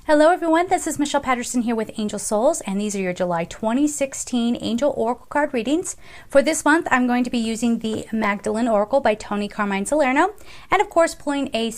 Hello everyone, this is Michelle Patterson here with Angel Souls, and these are your July 2016 Angel Oracle card readings. For this month, I'm going to be using the Magdalene Oracle by Tony Carmine Salerno, and of course pulling a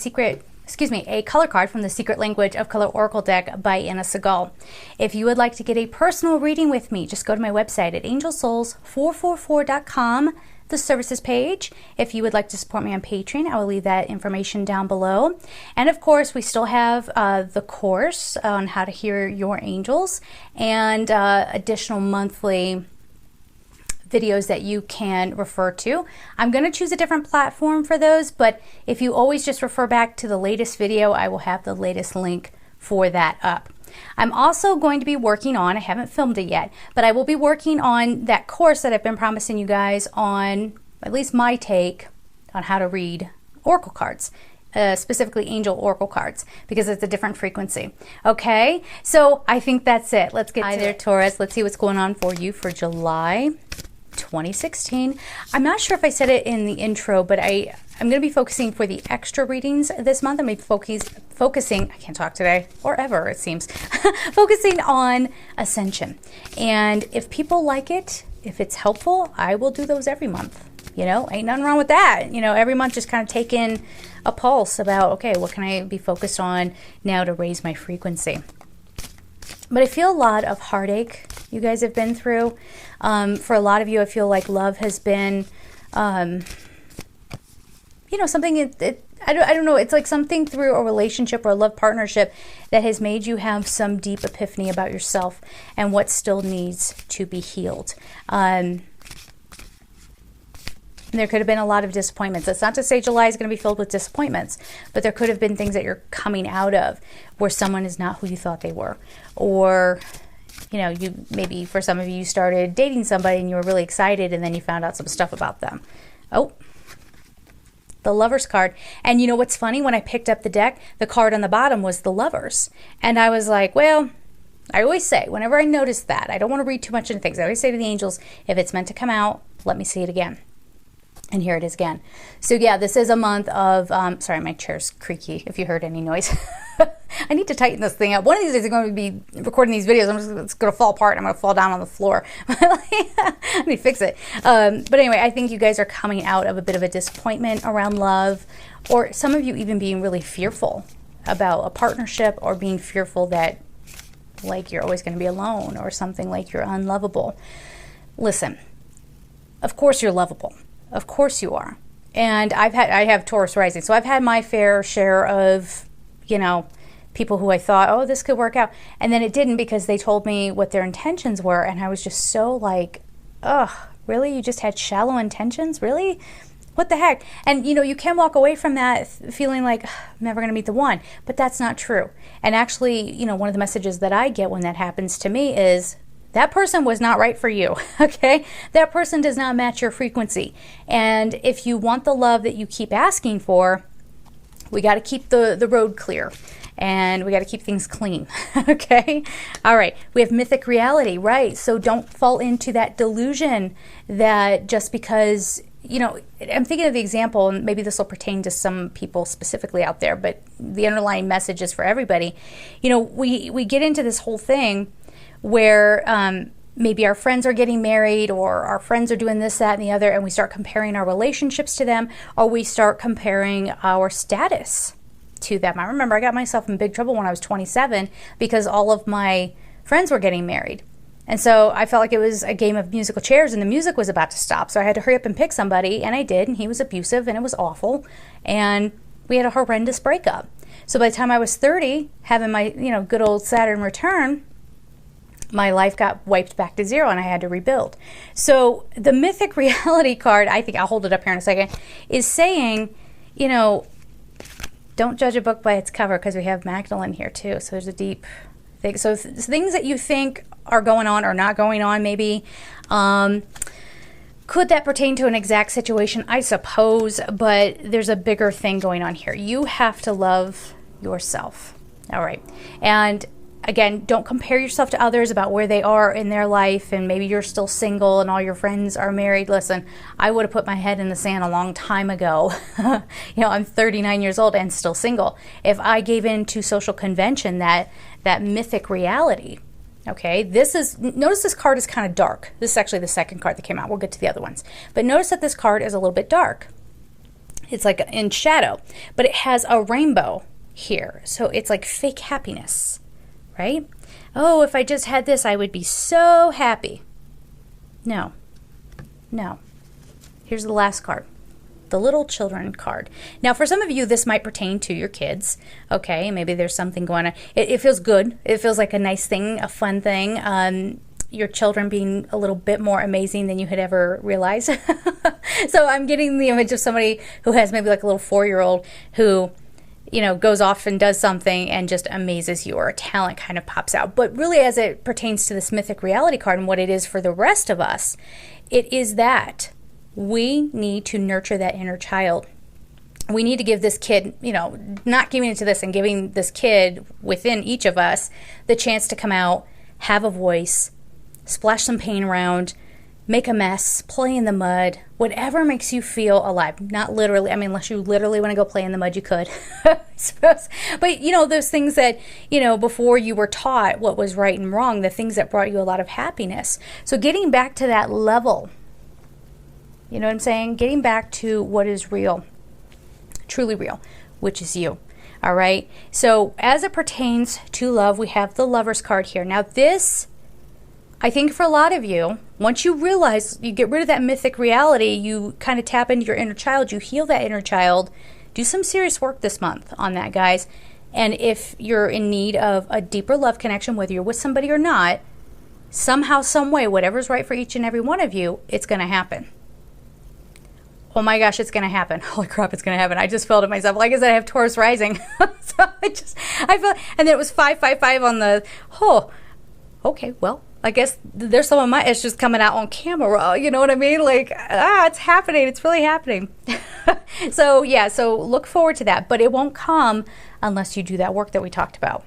color card from the Secret Language of Color Oracle deck by Anna Segal. If you would like to get a personal reading with me, just go to my website at angelsouls444.com. the services page. If you would like to support me on Patreon, I will leave that information down below. And of course, we still have the course on how to hear your angels and additional monthly videos that you can refer to. I'm going to choose a different platform for those, but if you always just refer back to the latest video, I will have the latest link for that up. I'm also going to be working on, I haven't filmed it yet, but I will be working on that course that I've been promising you guys on, at least my take on how to read oracle cards, specifically angel oracle cards, because it's a different frequency. Okay, so I think that's it. Let's get to it. Taurus, let's see what's going on for you for July 2016. I'm not sure if I said it in the intro, but I'm going to be focusing for the extra readings this month. I'm going to be focusing, I can't talk today, or ever it seems, focusing on ascension. And if people like it, if it's helpful, I will do those every month. You know, ain't nothing wrong with that. You know, every month just kind of take in a pulse about, okay, what can I be focused on now to raise my frequency? But I feel a lot of heartache you guys have been through. For a lot of you, I feel like love has been, you know, something, I don't know, it's like something through a relationship or a love partnership that has made you have some deep epiphany about yourself and what still needs to be healed. There could have been a lot of disappointments. That's not to say July is going to be filled with disappointments, but there could have been things that you're coming out of where someone is not who you thought they were. Or, you know, maybe for some of you, you started dating somebody and you were really excited and then you found out some stuff about them. Oh, the Lovers card. And you know what's funny? When I picked up the deck, the card on the bottom was the Lovers. And I was like, well, I always say, whenever I notice that, I don't want to read too much into things. I always say to the angels, if it's meant to come out, let me see it again. And here it is again. So yeah, this is a month of, sorry, my chair's creaky if you heard any noise. I need to tighten this thing up. One of these days I'm going to be recording these videos. It's going to fall apart. I'm going to fall down on the floor. Let me fix it. But anyway, I think you guys are coming out of a bit of a disappointment around love, or some of you even being really fearful about a partnership, or being fearful that like you're always going to be alone, or something like you're unlovable. Listen, of course you're lovable. Of course you are. And I have Taurus rising, so I've had my fair share of, you know, people who I thought, oh, this could work out. And then it didn't, because they told me what their intentions were. And I was just so like, ugh, really? You just had shallow intentions? Really? What the heck? And, you know, you can walk away from that feeling like, I'm never going to meet the one. But that's not true. And actually, you know, one of the messages that I get when that happens to me is, that person was not right for you, okay? That person does not match your frequency. And if you want the love that you keep asking for, we got to keep the road clear. And we got to keep things clean, okay? All right, we have mythic reality, right? So don't fall into that delusion that just because, you know, I'm thinking of the example, and maybe this will pertain to some people specifically out there, but the underlying message is for everybody. You know, we get into this whole thing where maybe our friends are getting married, or our friends are doing this, that, and the other, and we start comparing our relationships to them, or we start comparing our status to them. I remember I got myself in big trouble when I was 27 because all of my friends were getting married. And so I felt like it was a game of musical chairs and the music was about to stop. So I had to hurry up and pick somebody, and I did, and he was abusive and it was awful. And we had a horrendous breakup. So by the time I was 30, having my, you know, good old Saturn return, my life got wiped back to zero and I had to rebuild. So the mythic reality card, I think I'll hold it up here in a second, is saying, you know, don't judge a book by its cover, because we have Magdalene here too. So there's a deep thing. So things that you think are going on or not going on, maybe. Could that pertain to an exact situation? I suppose, but there's a bigger thing going on here. You have to love yourself. All right. And Again, don't compare yourself to others about where they are in their life, and maybe you're still single and all your friends are married. Listen, I would have put my head in the sand a long time ago. I'm 39 years old and still single. If I gave in to social convention, that mythic reality. Okay, notice this card is kind of dark. This is actually the second card that came out. We'll get to the other ones. But notice that this card is a little bit dark. It's like in shadow, but it has a rainbow here. So it's like fake happiness, right? Oh, if I just had this, I would be so happy. No. Here's the last card. The little children card. Now, for some of you, this might pertain to your kids. Okay, maybe there's something going on. It feels good. It feels like a nice thing, a fun thing. Your children being a little bit more amazing than you had ever realized. So I'm getting the image of somebody who has maybe like a little 4-year-old who, goes off and does something and just amazes you, or a talent kind of pops out. But really, as it pertains to this mythic reality card and what it is for the rest of us, it is that we need to nurture that inner child. We need to give this kid, not giving into this and giving this kid within each of us the chance to come out, have a voice, splash some paint around, make a mess, play in the mud, whatever makes you feel alive. Not literally, unless you literally want to go play in the mud, you could, I suppose. But, those things that, before you were taught what was right and wrong, the things that brought you a lot of happiness. So getting back to that level, you know what I'm saying? Getting back to what is real, truly real, which is you. All right. So as it pertains to love, we have the Lover's card here. Now this, I think for a lot of you, once you realize, you get rid of that mythic reality, you kind of tap into your inner child, you heal that inner child, do some serious work this month on that, guys. And if you're in need of a deeper love connection, whether you're with somebody or not, somehow, some way, whatever's right for each and every one of you, it's going to happen. Oh my gosh, it's going to happen. Holy crap, it's going to happen. I just felt it myself. Like I said, I have Taurus rising. So I felt, and then it was 555 on the, okay, well, I guess there's some of my issues coming out on camera. You know what I mean? Like, it's happening. It's really happening. So yeah, so look forward to that. But it won't come unless you do that work that we talked about.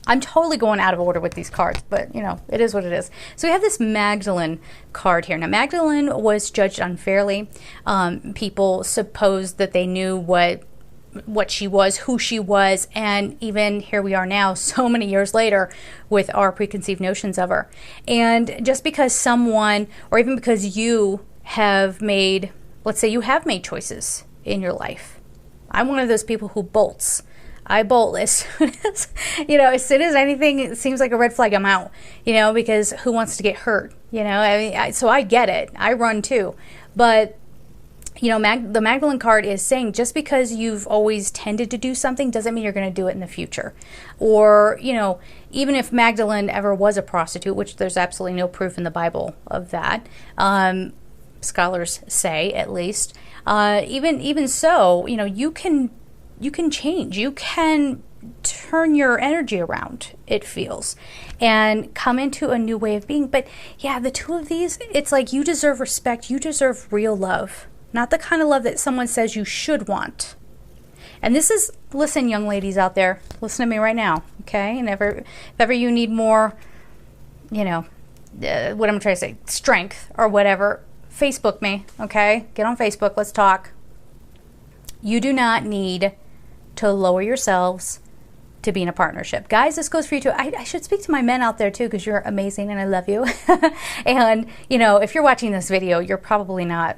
I'm totally going out of order with these cards, but it is what it is. So we have this Magdalene card here. Now, Magdalene was judged unfairly. People supposed that they knew what she was, who she was, and even here we are now, so many years later, with our preconceived notions of her. And just because someone, or even because you have made, let's say you have made choices in your life. I'm one of those people who bolts. I bolt as soon as, as soon as anything seems like a red flag, I'm out, because who wants to get hurt, so I get it. I run too. But, the Magdalene card is saying just because you've always tended to do something doesn't mean you're going to do it in the future. Or, even if Magdalene ever was a prostitute, which there's absolutely no proof in the Bible of that, scholars say at least, even so, you can change. You can turn your energy around, it feels, and come into a new way of being. But yeah, the two of these, it's like you deserve respect. You deserve real love, not the kind of love that someone says you should want. And this is, listen, young ladies out there, listen to me right now, okay? And if ever you need more, what I'm trying to say, strength or whatever, Facebook me, okay? Get on Facebook, let's talk. You do not need to lower yourselves to be in a partnership. Guys, this goes for you too. I should speak to my men out there too, because you're amazing and I love you. And, if you're watching this video, you're probably not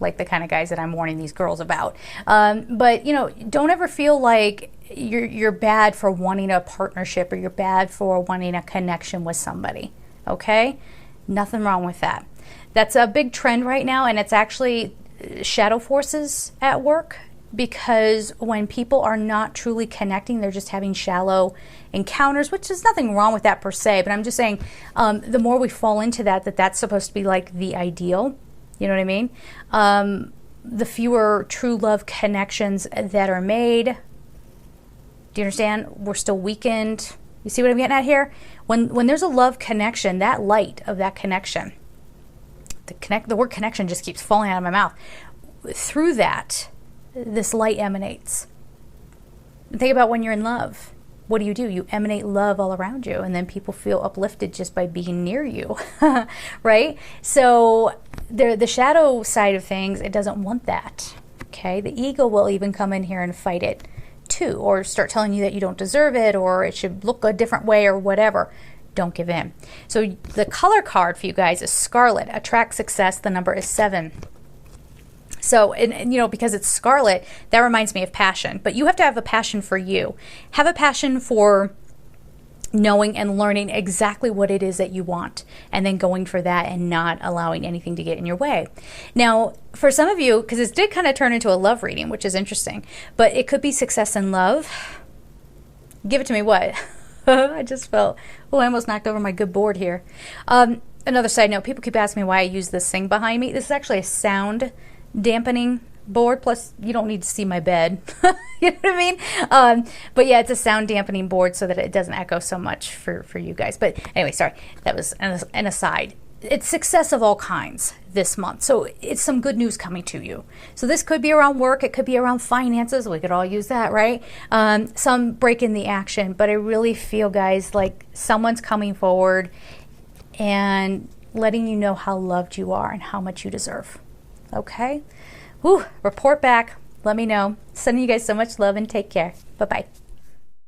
like the kind of guys that I'm warning these girls about. But, don't ever feel like you're bad for wanting a partnership or you're bad for wanting a connection with somebody. Okay? Nothing wrong with that. That's a big trend right now, and it's actually shadow forces at work. Because when people are not truly connecting, they're just having shallow encounters, which is nothing wrong with that per se. But I'm just saying, the more we fall into that's supposed to be like the ideal. You know what I mean? The fewer true love connections that are made. Do you understand? We're still weakened. You see what I'm getting at here? When there's a love connection, that light of that connection, the word connection just keeps falling out of my mouth. Through that, this light emanates. Think about when you're in love. what do? You emanate love all around you, and then people feel uplifted just by being near you, right? So the shadow side of things, it doesn't want that, okay? The ego will even come in here and fight it too, or start telling you that you don't deserve it, or it should look a different way, or whatever. Don't give in. So the color card for you guys is Scarlet. Attract success. The number is 7. So, and you know, because it's scarlet, that reminds me of passion. But you have to have a passion for you. Have a passion for knowing and learning exactly what it is that you want, and then going for that and not allowing anything to get in your way. Now, for some of you, because this did kind of turn into a love reading, which is interesting, but it could be success in love. Give it to me. What? I just felt, oh, I almost knocked over my good board here. Another side note, people keep asking me why I use this thing behind me. This is actually a sound dampening board, plus you don't need to see my bed. You know what I mean? But yeah, it's a sound dampening board so that it doesn't echo so much for you guys. But anyway, sorry, that was an aside. It's success of all kinds this month, so it's some good news coming to you. So this could be around work, it could be around finances, we could all use that, right? Some break in the action, but I really feel, guys, like someone's coming forward and letting you know how loved you are and how much you deserve. Okay? Whew, report back. Let me know. Sending you guys so much love, and take care. Bye-bye.